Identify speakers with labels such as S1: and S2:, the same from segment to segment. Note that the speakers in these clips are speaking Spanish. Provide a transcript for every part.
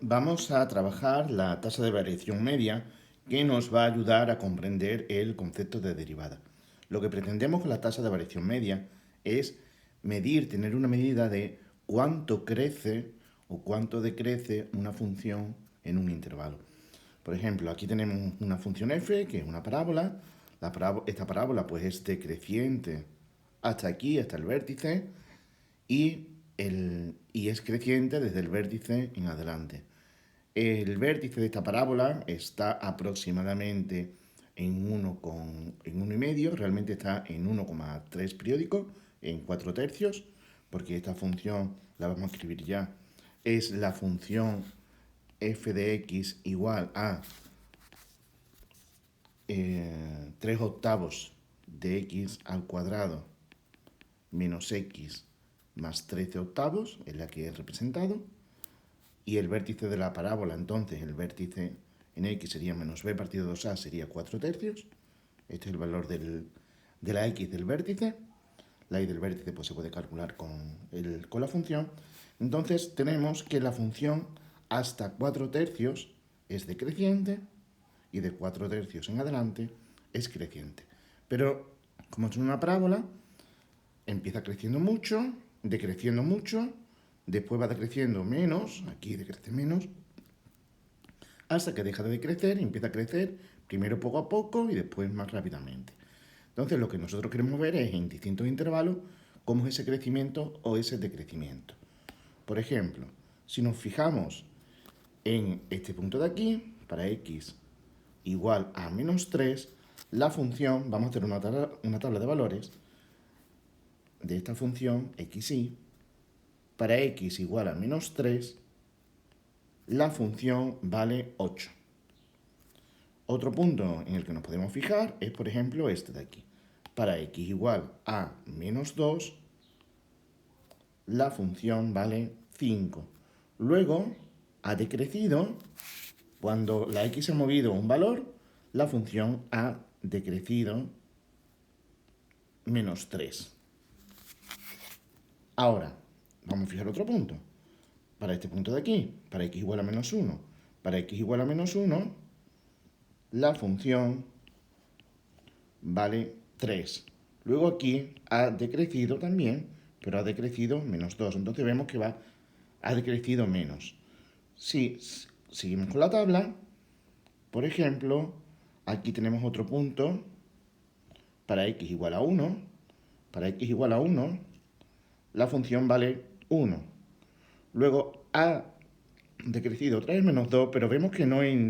S1: Vamos a trabajar la tasa de variación media que nos va a ayudar a comprender el concepto de derivada. Lo que pretendemos con la tasa de variación media es tener una medida de cuánto crece o cuánto decrece una función en un intervalo. Por ejemplo, aquí tenemos una función f, que es una parábola. Esta parábola pues es decreciente hasta aquí, hasta el vértice, y es creciente desde el vértice en adelante. El vértice de esta parábola está aproximadamente en 1,5, realmente está en 1,3 periódico, en 4 tercios, porque esta función la vamos a escribir ya. Es la función f de x igual a 3 octavos de x al cuadrado menos x más 13 octavos, es la que he representado. Y el vértice de la parábola, entonces, el vértice en x sería menos b partido 2a, sería 4 tercios. Este es el valor de la x del vértice. La y del vértice pues, se puede calcular con la función. Entonces tenemos que la función hasta 4 tercios es decreciente y de 4 tercios en adelante es creciente. Pero como es una parábola, empieza creciendo mucho, decreciendo mucho, después va decreciendo menos, aquí decrece menos, hasta que deja de crecer y empieza a crecer primero poco a poco y después más rápidamente. Entonces lo que nosotros queremos ver es en distintos intervalos cómo es ese crecimiento o ese decrecimiento. Por ejemplo, si nos fijamos en este punto de aquí, para x igual a menos 3, la función, vamos a hacer una tabla de valores de esta función xy, para x igual a menos 3, la función vale 8. Otro punto en el que nos podemos fijar es, por ejemplo, este de aquí. Para x igual a menos 2, la función vale 5. Luego, ha decrecido, cuando la x ha movido un valor, la función ha decrecido menos 3. Ahora, vamos a fijar otro punto. Para este punto de aquí, para x igual a menos 1, para x igual a menos 1, la función vale 3. Luego aquí ha decrecido también, pero ha decrecido menos 2. Entonces vemos que ha decrecido menos. Si seguimos con la tabla, por ejemplo, aquí tenemos otro punto para x igual a 1. Para x igual a 1, la función vale 1. Luego ha decrecido otra vez menos 2, pero vemos que no en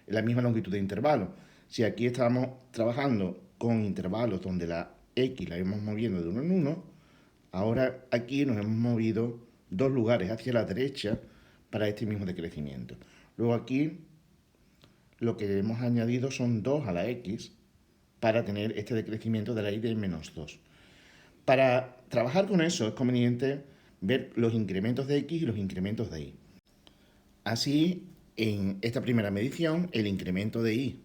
S1: la misma longitud de intervalo. Si aquí estábamos trabajando con intervalos donde la x la íbamos moviendo de 1 en 1, ahora aquí nos hemos movido 2 lugares hacia la derecha para este mismo decrecimiento. Luego aquí lo que hemos añadido son 2 a la x para tener este decrecimiento de la y de menos 2. Para trabajar con eso es conveniente ver los incrementos de x y los incrementos de y. Así, en esta primera medición, el incremento de y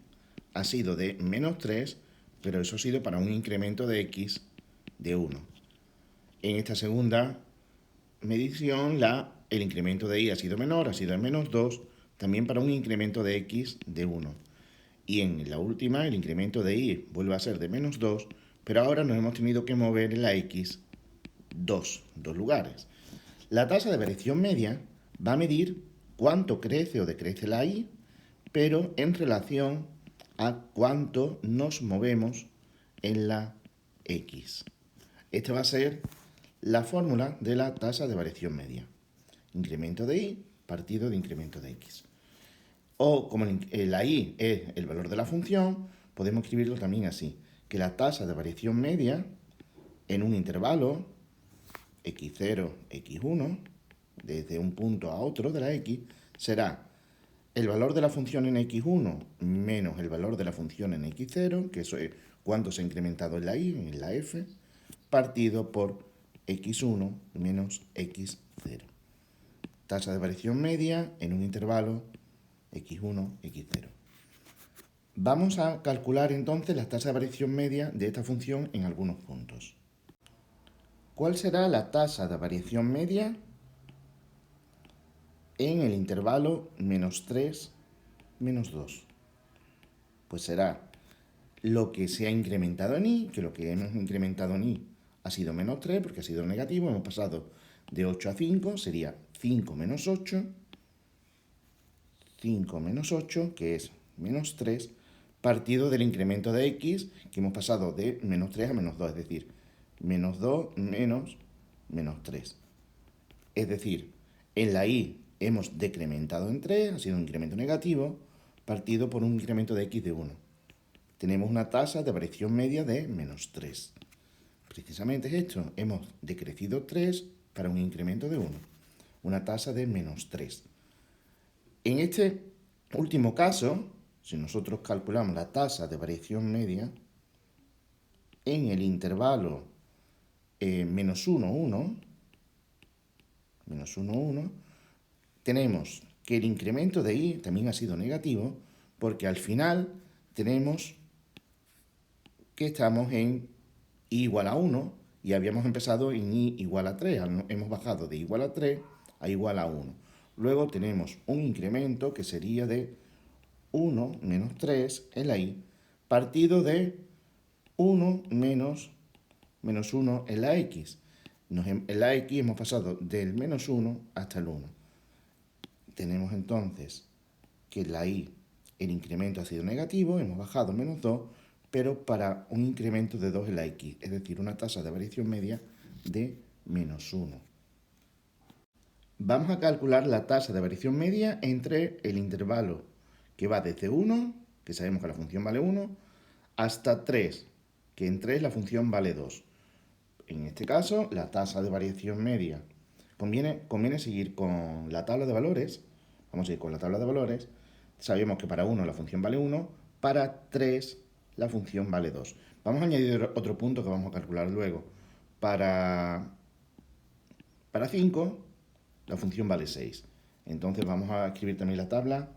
S1: ha sido de menos 3, pero eso ha sido para un incremento de x de 1. En esta segunda medición, el incremento de y ha sido menor, ha sido de menos 2, también para un incremento de x de 1. Y en la última, el incremento de y vuelve a ser de menos 2, pero ahora nos hemos tenido que mover en la x dos lugares. La tasa de variación media va a medir cuánto crece o decrece la y, pero en relación a cuánto nos movemos en la x. Esta va a ser la fórmula de la tasa de variación media. Incremento de y partido de incremento de x. O como la y es el valor de la función, podemos escribirlo también así, que la tasa de variación media en un intervalo x0, x1, desde un punto a otro de la x, será el valor de la función en x1 menos el valor de la función en x0, que eso es cuánto se ha incrementado en la y, en la f, partido por x1 menos x0. Tasa de variación media en un intervalo x1, x0. Vamos a calcular entonces la tasa de variación media de esta función en algunos puntos. ¿Cuál será la tasa de variación media en el intervalo menos 3, menos 2. Pues será lo que se ha incrementado en i, que lo que hemos incrementado en i ha sido menos 3, porque ha sido negativo, hemos pasado de 8 a 5, sería 5 menos 8, 5 menos 8, que es menos 3, partido del incremento de x, que hemos pasado de menos 3 a menos 2, es decir, menos 2 menos 3. Es decir, en la y hemos decrementado en 3, ha sido un incremento negativo, partido por un incremento de x de 1. Tenemos una tasa de variación media de menos 3. Precisamente es esto, hemos decrecido 3 para un incremento de 1. Una tasa de menos 3. En este último caso, si nosotros calculamos la tasa de variación media en el intervalo menos 1, 1, menos 1, 1, tenemos que el incremento de i también ha sido negativo, porque al final tenemos que estamos en i igual a 1 y habíamos empezado en i igual a 3. Hemos bajado de igual a 3 a igual a 1. Luego tenemos un incremento que sería de 1 menos 3 en la y, partido de 1 menos 1 en la x. En la x hemos pasado del menos 1 hasta el 1. Tenemos entonces que en la y el incremento ha sido negativo, hemos bajado menos 2, pero para un incremento de 2 en la x, es decir, una tasa de variación media de menos 1. Vamos a calcular la tasa de variación media entre el intervalo que va desde 1, que sabemos que la función vale 1, hasta 3, que en 3 la función vale 2. En este caso, la tasa de variación media, conviene seguir con la tabla de valores. Vamos a ir con la tabla de valores. Sabemos que para 1 la función vale 1, para 3 la función vale 2. Vamos a añadir otro punto que vamos a calcular luego. Para 5 la función vale 6. Entonces vamos a escribir también la tabla,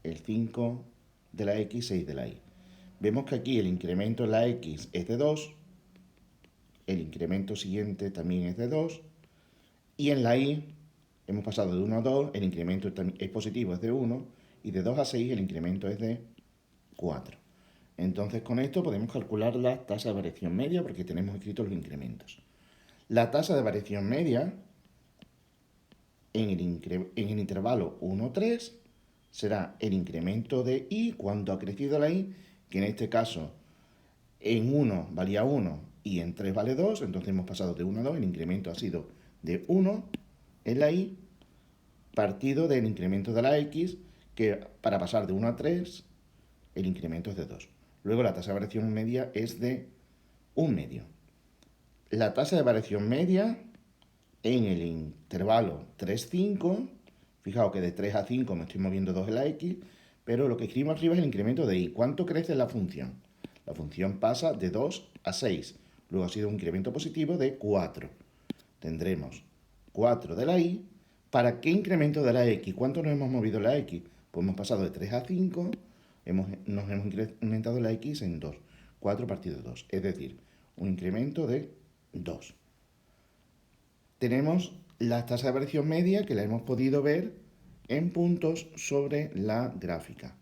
S1: el 5 de la x, 6 de la y. Vemos que aquí el incremento en la x es de 2, el incremento siguiente también es de 2, y en la y hemos pasado de 1 a 2, el incremento es positivo, es de 1, y de 2 a 6 el incremento es de 4. Entonces con esto podemos calcular la tasa de variación media porque tenemos escritos los incrementos. La tasa de variación media en el intervalo 1, 3 será el incremento de i cuando ha crecido la y, que en este caso en 1 valía 1 y en 3 vale 2, entonces hemos pasado de 1 a 2, el incremento ha sido de 1 en la y, partido del incremento de la x, que para pasar de 1 a 3, el incremento es de 2. Luego la tasa de variación media es de 1 medio. La tasa de variación media en el intervalo 3, 5, fijaos que de 3 a 5 me estoy moviendo 2 en la x, pero lo que escribimos arriba es el incremento de y. ¿Cuánto crece la función? La función pasa de 2 a 6. Luego ha sido un incremento positivo de 4. Tendremos 4 de la y. ¿Para qué incremento de la x? ¿Cuánto nos hemos movido la x? Pues hemos pasado de 3 a 5, nos hemos incrementado la x en 2. 4 partido de 2, es decir, un incremento de 2. Tenemos la tasa de variación media que la hemos podido ver en puntos sobre la gráfica.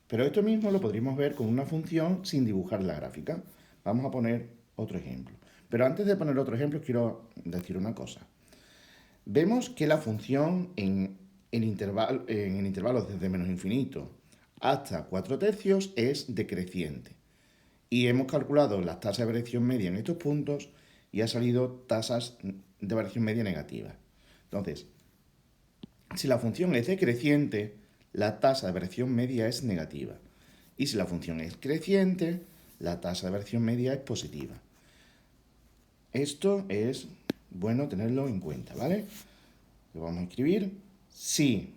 S1: Pero esto mismo lo podríamos ver con una función sin dibujar la gráfica. Vamos a poner otro ejemplo. Pero antes de poner otro ejemplo, quiero decir una cosa. Vemos que la función en el intervalo desde menos infinito hasta 4 tercios es decreciente. Y hemos calculado las tasas de variación media en estos puntos y ha salido tasas de variación media negativas. Entonces, si la función es decreciente, la tasa de variación media es negativa. Y si la función es creciente, la tasa de variación media es positiva. Esto es bueno tenerlo en cuenta, ¿vale? Lo vamos a escribir. Si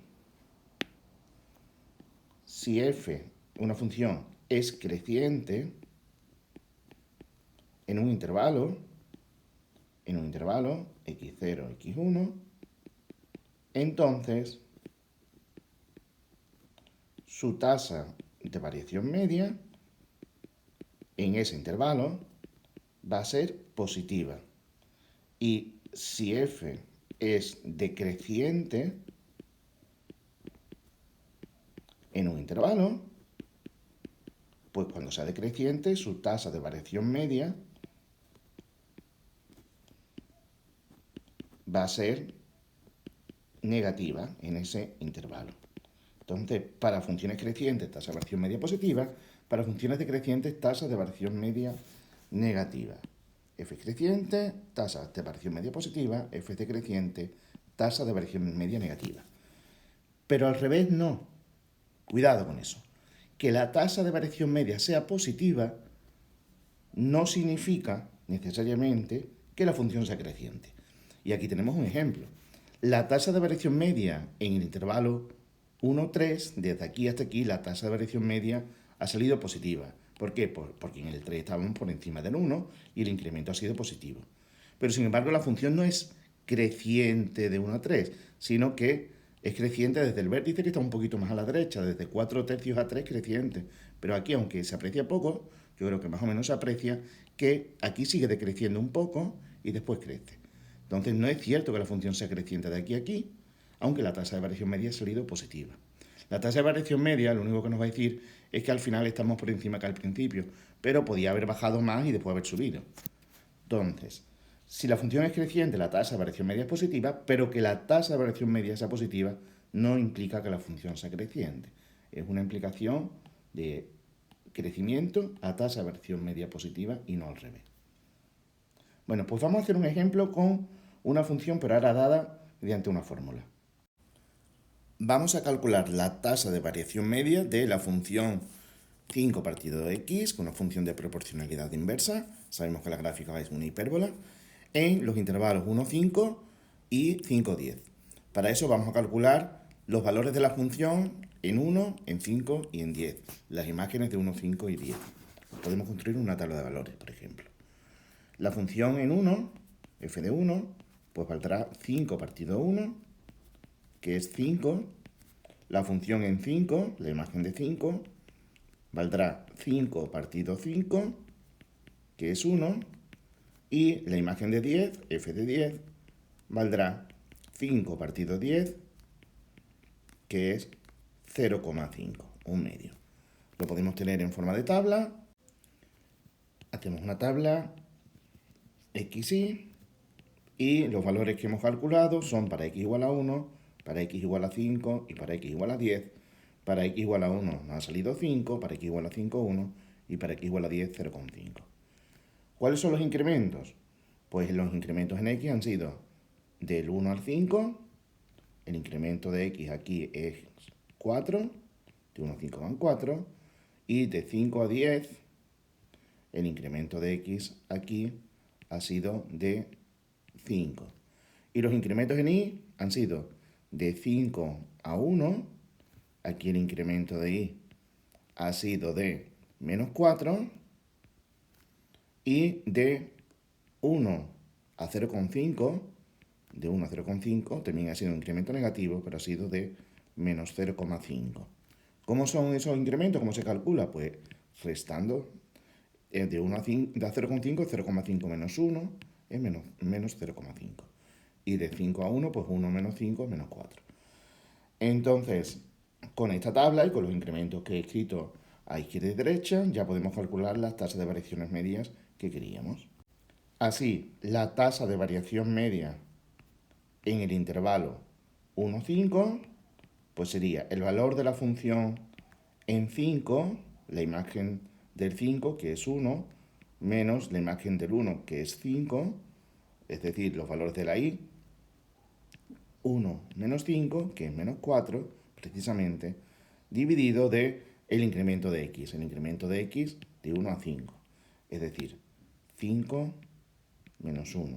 S1: f, una función, es creciente en un intervalo x0, x1, entonces su tasa de variación media en ese intervalo va a ser positiva. Y si f es decreciente, en un intervalo, pues cuando sea decreciente, su tasa de variación media va a ser negativa en ese intervalo. Entonces, para funciones crecientes, tasa de variación media positiva; para funciones decrecientes, tasa de variación media negativa. F creciente, tasa de variación media positiva; F decreciente, tasa de variación media negativa. Pero al revés no. Cuidado con eso. Que la tasa de variación media sea positiva no significa necesariamente que la función sea creciente. Y aquí tenemos un ejemplo. La tasa de variación media en el intervalo 1, 3, desde aquí hasta aquí, la tasa de variación media ha salido positiva. ¿Por qué? Porque en el 3 estábamos por encima del 1 y el incremento ha sido positivo. Pero sin embargo, la función no es creciente de 1 a 3, sino que es creciente desde el vértice, que está un poquito más a la derecha, desde 4 tercios a 3 creciente. Pero aquí, aunque se aprecia poco, yo creo que más o menos se aprecia que aquí sigue decreciendo un poco y después crece. Entonces no es cierto que la función sea creciente de aquí a aquí, aunque la tasa de variación media ha salido positiva. La tasa de variación media lo único que nos va a decir es que al final estamos por encima que al principio, pero podía haber bajado más y después haber subido. Entonces, si la función es creciente, la tasa de variación media es positiva, pero que la tasa de variación media sea positiva no implica que la función sea creciente. Es una implicación de crecimiento a tasa de variación media positiva y no al revés. Bueno, pues vamos a hacer un ejemplo con una función, pero ahora dada mediante una fórmula. Vamos a calcular la tasa de variación media de la función 5 partido de x, con una función de proporcionalidad inversa. Sabemos que la gráfica es una hipérbola, en los intervalos 1, 5 y 5, 10. Para eso vamos a calcular los valores de la función en 1, en 5 y en 10. Las imágenes de 1, 5 y 10. Podemos construir una tabla de valores, por ejemplo. La función en 1, f de 1, pues valdrá 5 partido 1, que es 5. La función en 5, la imagen de 5, valdrá 5 partido 5, que es 1. Y la imagen de 10, f de 10, valdrá 5 partido 10, que es 0,5, un medio. Lo podemos tener en forma de tabla. Hacemos una tabla xy y los valores que hemos calculado son para x igual a 1, para x igual a 5 y para x igual a 10. Para x igual a 1 nos ha salido 5, para x igual a 5, 1 y para x igual a 10, 0,5. ¿Cuáles son los incrementos? Pues los incrementos en x han sido del 1 al 5, el incremento de x aquí es 4, de 1 a 5 van 4, y de 5 a 10, el incremento de x aquí ha sido de 5. Y los incrementos en y han sido de 5 a 1, aquí el incremento de y ha sido de menos 4, y de 1 a 0,5, de 1 a 0,5 también ha sido un incremento negativo, pero ha sido de menos 0,5. ¿Cómo son esos incrementos? ¿Cómo se calcula? Pues restando de 1 a 0,5, 0,5 menos 1 es menos 0,5. Y de 5 a 1, pues 1 menos 5 es menos 4. Entonces, con esta tabla y con los incrementos que he escrito a izquierda y derecha, ya podemos calcular las tasas de variaciones medias que queríamos. Así, la tasa de variación media en el intervalo 1, 5, pues sería el valor de la función en 5, la imagen del 5, que es 1, menos la imagen del 1, que es 5, es decir, los valores de la y, 1 menos 5, que es menos 4, precisamente, dividido de el incremento de x, el incremento de x de 1 a 5, es decir, 5 menos 1.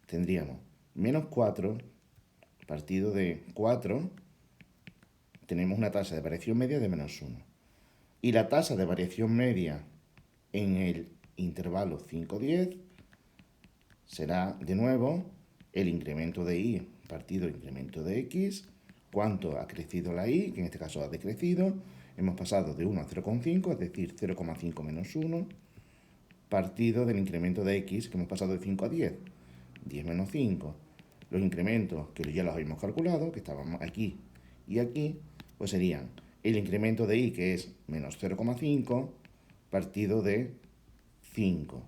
S1: Tendríamos menos 4 partido de 4, tenemos una tasa de variación media de menos 1. Y la tasa de variación media en el intervalo 5-10 será de nuevo el incremento de y partido del incremento de x. ¿Cuánto ha crecido la y? Que en este caso ha decrecido. Hemos pasado de 1 a 0,5, es decir, 0,5 menos 1, partido del incremento de x, que hemos pasado de 5 a 10. 10 menos 5. Los incrementos, que ya los habíamos calculado, que estábamos aquí y aquí, pues serían el incremento de y, que es menos 0,5 partido de 5.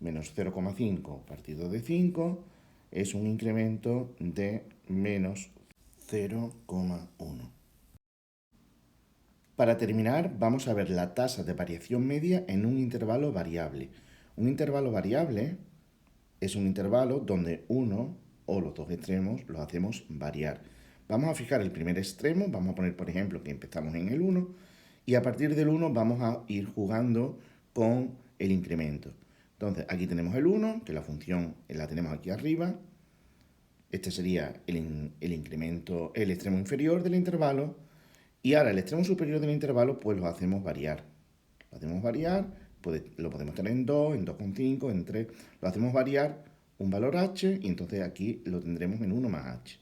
S1: Menos 0,5 partido de 5 es un incremento de menos 0,1. Para terminar, vamos a ver la tasa de variación media en un intervalo variable. Un intervalo variable es un intervalo donde uno o los dos extremos los hacemos variar. Vamos a fijar el primer extremo, vamos a poner por ejemplo que empezamos en el 1 y a partir del 1 vamos a ir jugando con el incremento. Entonces aquí tenemos el 1, que la función la tenemos aquí arriba. Este sería el incremento, el extremo inferior del intervalo. Y ahora el extremo superior del intervalo pues lo hacemos variar. Lo hacemos variar, lo podemos tener en 2, en 2,5, en 3. Lo hacemos variar un valor h y entonces aquí lo tendremos en 1 más h.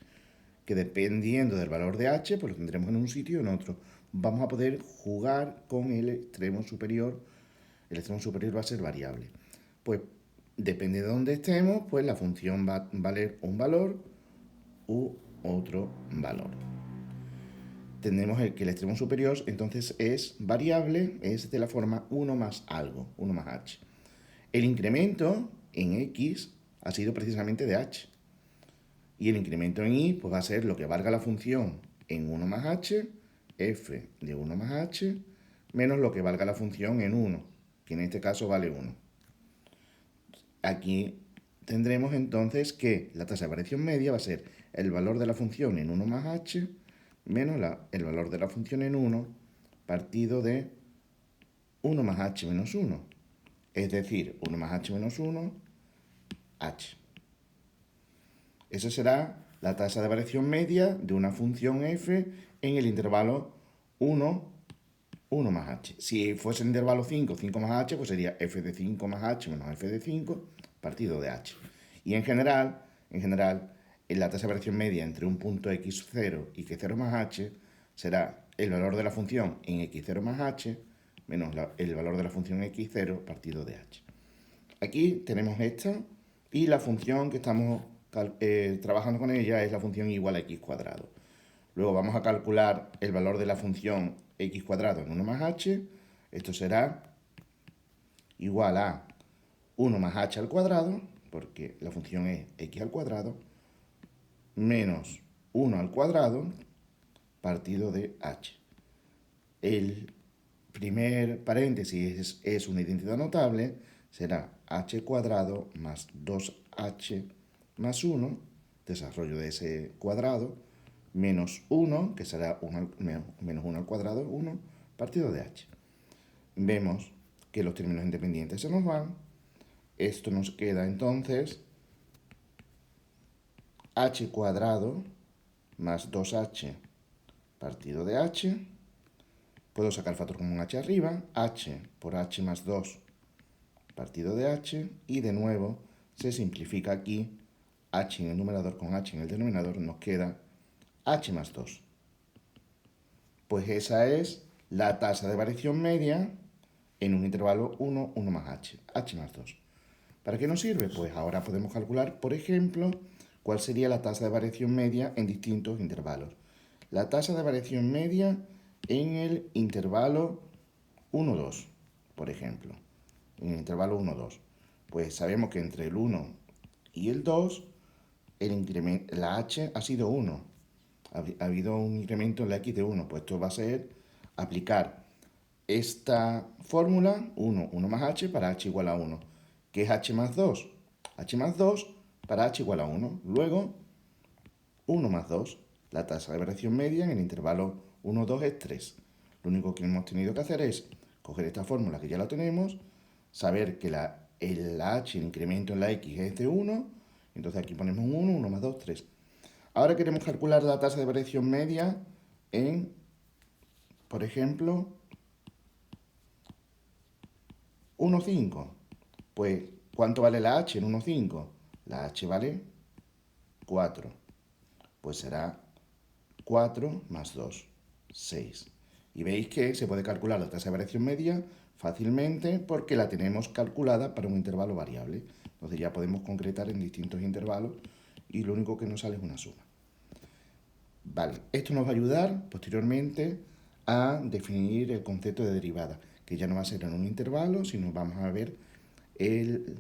S1: Que dependiendo del valor de h, pues lo tendremos en un sitio y en otro. Vamos a poder jugar con el extremo superior. El extremo superior va a ser variable. Pues depende de dónde estemos, pues la función va a valer un valor u otro valor. Tenemos que el extremo superior entonces es variable, es de la forma 1 más algo, 1 más h. El incremento en x ha sido precisamente de h. Y el incremento en y pues va a ser lo que valga la función en 1 más h, f de 1 más h, menos lo que valga la función en 1, que en este caso vale 1. Aquí tendremos entonces que la tasa de variación media va a ser el valor de la función en 1 más h menos el valor de la función en 1 partido de 1 más h menos 1. Es decir, 1 más h menos 1, h. Esa será la tasa de variación media de una función f en el intervalo 1, 1 más h. Si fuese el intervalo 5, 5 más h, pues sería f de 5 más h menos f de 5 partido de h. Y en general, en la tasa de variación media entre un punto x0 y x0 más h será el valor de la función en x0 más h menos el valor de la función x0 partido de h. Aquí tenemos esta y la función que estamos trabajando con ella es la función igual a x cuadrado. Luego vamos a calcular el valor de la función x cuadrado en 1 más h. Esto será igual a 1 más h al cuadrado, porque la función es x al cuadrado, menos 1 al cuadrado partido de h. El primer paréntesis es una identidad notable, será h cuadrado más 2h más 1, desarrollo de ese cuadrado, menos 1, que será menos 1 al cuadrado, 1, partido de h. Vemos que los términos independientes se nos van. Esto nos queda entonces h cuadrado más 2h partido de h. Puedo sacar el factor común h arriba, h por h más 2 partido de h, y de nuevo se simplifica aquí, h en el numerador con h en el denominador, nos queda h más 2. Pues esa es la tasa de variación media en un intervalo 1, 1 más h más 2. ¿Para qué nos sirve? Pues ahora podemos calcular, por ejemplo, cuál sería la tasa de variación media en distintos intervalos. La tasa de variación media en el intervalo 1, 2, por ejemplo. En el intervalo 1, 2. Pues sabemos que entre el 1 y el 2, la h ha sido 1. Ha habido un incremento en la x de 1. Pues esto va a ser aplicar esta fórmula, 1, 1 más h para h igual a 1. ¿Qué es h más 2? H más 2 para h igual a 1. Luego, 1 más 2. La tasa de variación media en el intervalo 1, 2 es 3. Lo único que hemos tenido que hacer es coger esta fórmula que ya la tenemos, saber que el h, el incremento en la x es de 1, entonces aquí ponemos un 1, 1 más 2, 3. Ahora queremos calcular la tasa de variación media en, por ejemplo, 1, 5. Pues, ¿cuánto vale la h en 1, 5? La h vale 4. Pues será 4 más 2, 6. Y veis que se puede calcular la tasa de variación media fácilmente porque la tenemos calculada para un intervalo variable. Entonces ya podemos concretar en distintos intervalos y lo único que nos sale es una suma. Vale, esto nos va a ayudar posteriormente a definir el concepto de derivada, que ya no va a ser en un intervalo, sino vamos a ver el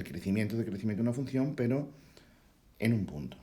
S1: crecimiento de una función, pero en un punto.